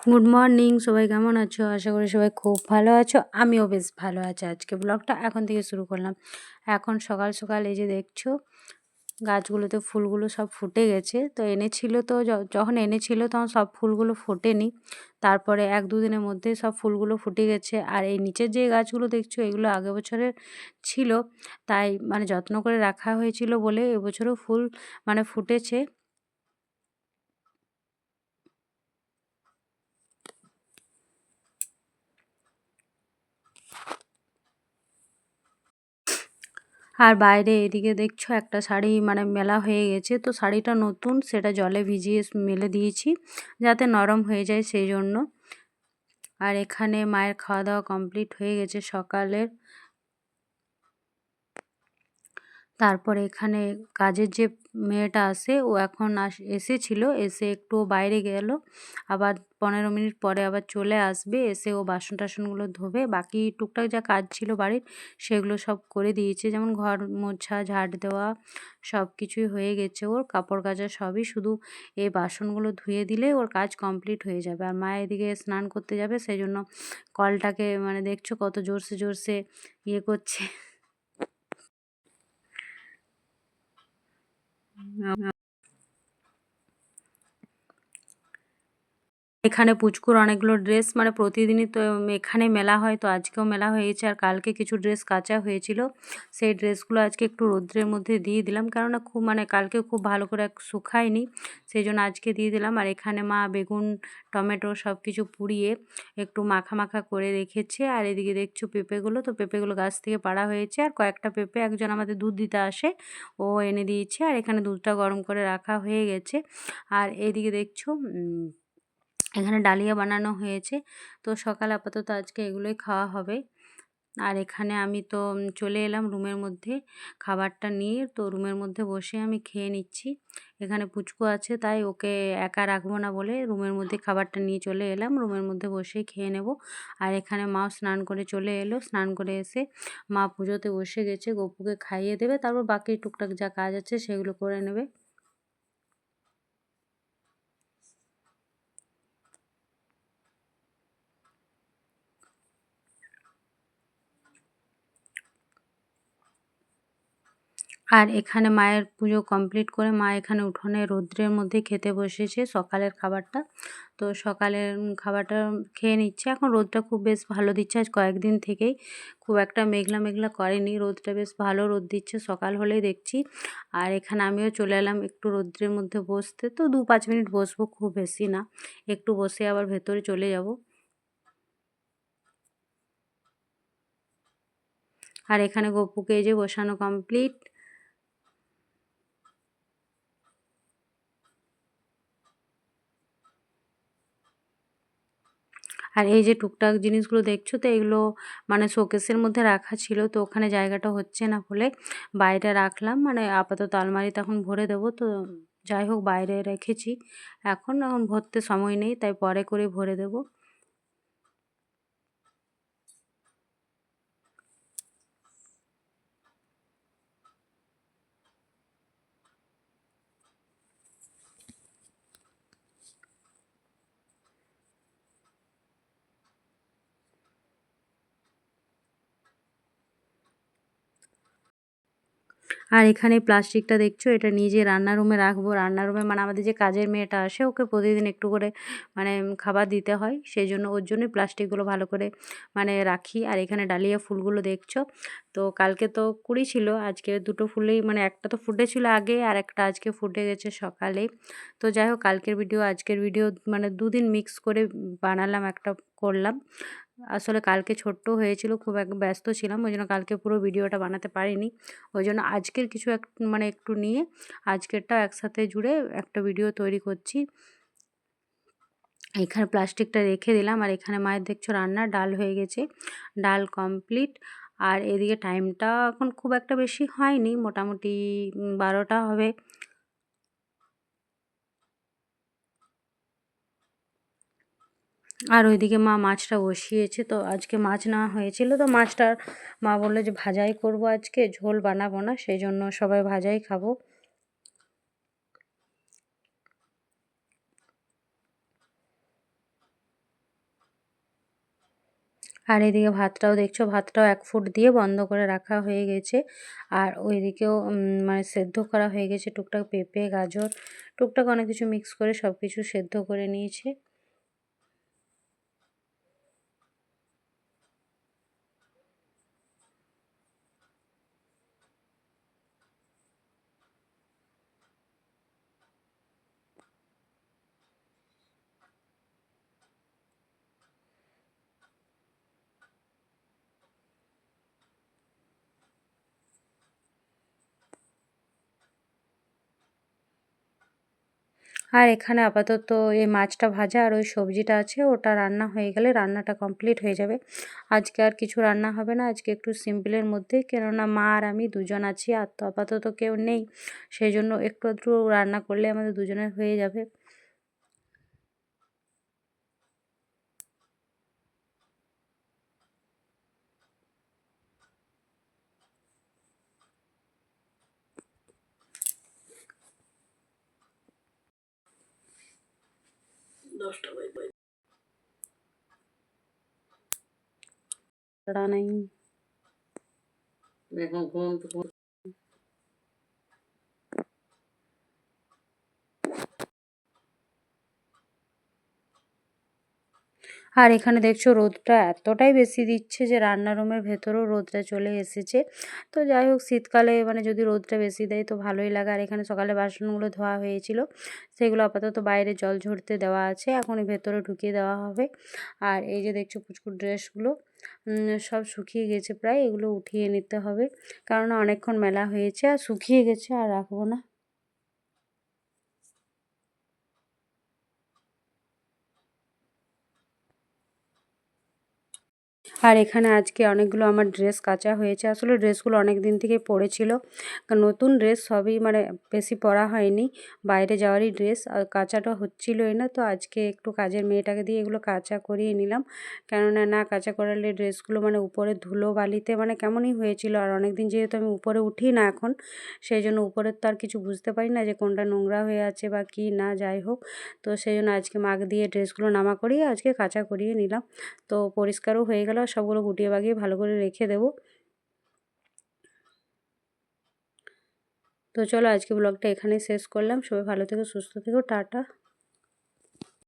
Good morning, সবাই কেমন আছো? আশা করি সবাই খুব ভালো আছো। আমিও বেশ ভালো আছি। আজকে ব্লগটা এখন থেকে শুরু করলাম। এখন সকাল সকাল এই যে দেখছো গাছগুলোতে ফুলগুলো সব ফুটে গেছে। তো এনেছিল, তো যখন এনেছিল তখন সব ফুলগুলো ফোটেনি। তারপরে 1-2 দিনের মধ্যে সব ফুলগুলো ফুটে গেছে। আর এই নিচের যে গাছগুলো দেখছো এগুলো আগের বছরের ছিল, তাই মানে যত্ন করে রাখা হয়েছিল বলে এবছরও ফুল মানে ফুটেছে। আর বাইরে এদিকে দেখছো একটা শাড়ি মানে মেলা হয়ে গেছে, তো শাড়িটা নতুন, সেটা জলে ভিজিয়ে মেলে দিয়েছি যাতে নরম হয়ে যায় সেই জন্য। আর এখানে মায়ের খাওয়া দাওয়া কমপ্লিট হয়ে গেছে সকালের। তারপরে এখানে কাজের যে মেয়েটা আসে ও এখন এসেছিল, এসে একটু বাইরে গেল, আবার 15 মিনিট পরে আবার চলে আসবে। এসে ও বাসন টাসনগুলো ধোবে, বাকি টুকটাক যা কাজ ছিল বাড়ির সেগুলো সব করে দিয়েছে, যেমন ঘর মোছা, ঝাড় দেওয়া সব কিছুই হয়ে গেছে ওর, কাপড় কাচা সবই, শুধু এই বাসনগুলো ধুয়ে দিলে ওর কাজ কমপ্লিট হয়ে যাবে। আর মা এদিকে স্নান করতে যাবে, সেই জন্য কলটাকে মানে দেখছো কত জোরসে জোরসে ইয়ে করছে। এখানে পুচকুর অনেকগুলো ড্রেস, মানে প্রতিদিনই তো এখানে মেলা হয়, তো আজকেও মেলা হয়েছে। আর কালকে কিছু ড্রেস কাচা হয়েছিল, সেই ড্রেসগুলো আজকে একটু রৌদ্রের মধ্যে দিয়ে দিলাম, কেননা খুব মানে কালকে খুব ভালো করে শুকায়নি, সেই জন্য আজকে দিয়ে দিলাম। আর এখানে মা বেগুন, টমেটো সব কিছু পুড়িয়ে একটু মাখা মাখা করে রেখেছে। আর এদিকে দেখছো পেঁপেগুলো, তো পেঁপেগুলো গাছ থেকে পাড়া হয়েছে, আর কয়েকটা পেঁপে একজন আমাদের দুধ দিতে আসে ও এনে দিয়েছে। আর এখানে দুধটা গরম করে রাখা হয়ে গেছে। আর এদিকে দেখছো এখানে ডালিয়া বানানো হয়েছে, তো সকালে আপাতত আজকে এগুলোই খাওয়া হবে। আর এখানে আমি তো চলে এলাম রুমের মধ্যে খাবারটা নিয়ে, তো রুমের মধ্যে বসে আমি খেয়ে নিচ্ছি। এখানে পুচকু আছে তাই ওকে একা রাখবো না বলে রুমের মধ্যে খাবারটা নিয়ে চলে এলাম, রুমের মধ্যে বসেই খেয়ে নেব। আর এখানে মাও স্নান করে চলে এলো, স্নান করে এসে মা পুজোতে বসে গেছে, গপুকে খাইয়ে দেবে, তারপর বাকি টুকটাক যা কাজ আছে সেগুলো করে নেবে। আর এখানে মায়ের পুজো কমপ্লিট করে মা এখানে উঠোনে রৌদ্রের মধ্যে খেতে বসেছে সকালের খাবারটা। তো সকালের খাবারটা খেয়ে নিচ্ছে। এখন রোদটা খুব বেশ ভালো দিচ্ছে, আজ কয়েকদিন থেকেই খুব একটা মেঘলা মেঘলা করেনি, রোদটা বেশ ভালো রোদ দিচ্ছে সকাল হলেই দেখছি। আর এখানে আমিও চলে এলাম একটু রৌদ্রের মধ্যে বসতে, তো 2-5 মিনিট বসবো, খুব বেশি না, একটু বসে আবার ভেতরে চলে যাব। আর এখানে গপুকে এই যে বসানো কমপ্লিট। আর এই যে টুকটাক জিনিসগুলো দেখছো, তো এগুলো মানে শোকেসের মধ্যে রাখা ছিল, তো ওখানে জায়গাটা হচ্ছে না বলে বাইরে রাখলাম, মানে আপাতত আলমারিতে এখন ভরে দেবো। তো যাই হোক বাইরে রেখেছি, এখন ভরতে সময় নেই, তাই পরে করে ভরে দেবো। আর এখানে প্লাস্টিকটা দেখছো, এটা নিজে রান্নার রুমে রাখবো। রান্নার রুমে মানে আমাদের যে কাজের মেয়েটা আসে ওকে প্রতিদিন একটু করে মানে খাবার দিতে হয়, সেই জন্য ওর জন্যই প্লাস্টিকগুলো ভালো করে মানে রাখি। আর এখানে ডালিয়া ফুলগুলো দেখছো, তো কালকে তো কুড়ি ছিল, আজকে দুটো ফুলেই মানে একটা তো ফুটেছিল আগে আর একটা আজকে ফুটে গেছে সকালে। তো যাই হোক কালকের ভিডিও আজকের ভিডিও মানে দুদিন মিক্স করে বানালাম, একটা করলাম। আসলে কালকে ছোট্ট হয়েছিল, খুব এক ব্যস্ত ছিলাম, ওই জন্য কালকে পুরো ভিডিওটা বানাতে পারিনি। ওই জন্য আজকের কিছু মানে একটু নিয়ে আজকেরটাও একসাথে জুড়ে একটা ভিডিও তৈরি করছি। এখানে প্লাস্টিকটা রেখে দিলাম। আর এখানে মায়ের দেখছো রান্না, ডাল হয়ে গেছে, ডাল কমপ্লিট। আর এদিকে টাইমটা এখন খুব একটা বেশি হয়নি, মোটামুটি 12টা হবে। আর ওইদিকে মা মাছটা বসিয়েছে, তো আজকে মাছ নেওয়া হয়েছিল, তো মাছটা মা বললো যে ভাজাই করব, আজকে ঝোল বানাবো না, সেই জন্য সবাই ভাজাই খাবো। আর এদিকে ভাতটাও দেখছো, ভাতটাও ১ ফুট দিয়ে বন্ধ করে রাখা হয়ে গেছে। আর ওইদিকেও মানে সেদ্ধ করা হয়ে গেছে টুকটাক পেঁপে, গাজর, টুকটাক অনেক কিছু মিক্স করে সব কিছু সেদ্ধ করে নিয়েছে। আর এখানে আপাতত এই মাছটা ভাজা আর ওই সবজিটা আছে, ওটা রান্না হয়ে গেলে রান্নাটা কমপ্লিট হয়ে যাবে। আজকে আর কিছু রান্না হবে না, আজকে একটু সিম্পলের মধ্যেই, কেননা মা আর আমি দুজন আছি, আর তো আপাতত কেউ নেই। সেই জন্য একটু আধটু রান্না করলে আমাদের দুজনের হয়ে যাবে। নাই আর এখানে দেখছো রোদটা এতটাই বেশি দিচ্ছে যে রান্নার রুমের ভেতরেও রোদটা চলে এসেছে। তো যাই হোক, শীতকালে মানে যদি রোদটা বেশি দেয় তো ভালোই লাগে। আর এখানে সকালে বাসনগুলো ধোয়া হয়েছিল, সেগুলো আপাতত বাইরে জল ঝরতে দেওয়া আছে, এখনই ভেতরে ঢুকিয়ে দেওয়া হবে। আর এই যে দেখছো পুচকুর ড্রেসগুলো সব শুকিয়ে গেছে প্রায়, এগুলো উঠিয়ে নিতে হবে, কেননা অনেকক্ষণ মেলা হয়েছে আর শুকিয়ে গেছে, আর রাখবো না। আর এখানে আজকে অনেকগুলো আমার ড্রেস কাচা হয়েছে। আসলে ড্রেসগুলো অনেক দিন থেকে পড়েছিল। নতুন ড্রেস সবই মানে বেশি পরা হয়নি। বাইরে যাওয়ারই ড্রেস, আর কাচাটা হচ্ছিলই না। তো আজকে একটু কাজের মেয়েটাকে দিয়ে এগুলো কাচা করিয়ে নিলাম। কেননা না কাচা করালে ড্রেসগুলো মানে উপরে ধুলো বালিতে মানে কেমনই হয়েছিল। আর অনেকদিন যেহেতু আমি উপরে উঠি না এখন, সেই জন্য উপরের তো আর কিছু বুঝতে পারি না যে কোনটা নোংরা হয়ে আছে বা কি না, যাই হোক। তো সেই জন্য আজকে মাগ দিয়ে ড্রেসগুলো নামা করিয়ে আজকে কাচা করিয়ে নিলাম। তো পরিষ্কারও হয়ে গেল, সবগুলো গুটিয়ে বাগিয়ে ভালো করে রেখে দেবো। তো চলো আজকে ব্লগটা এখানেই শেষ করলাম। সবাই ভালো থেকো, সুস্থ থেকো, টাটা।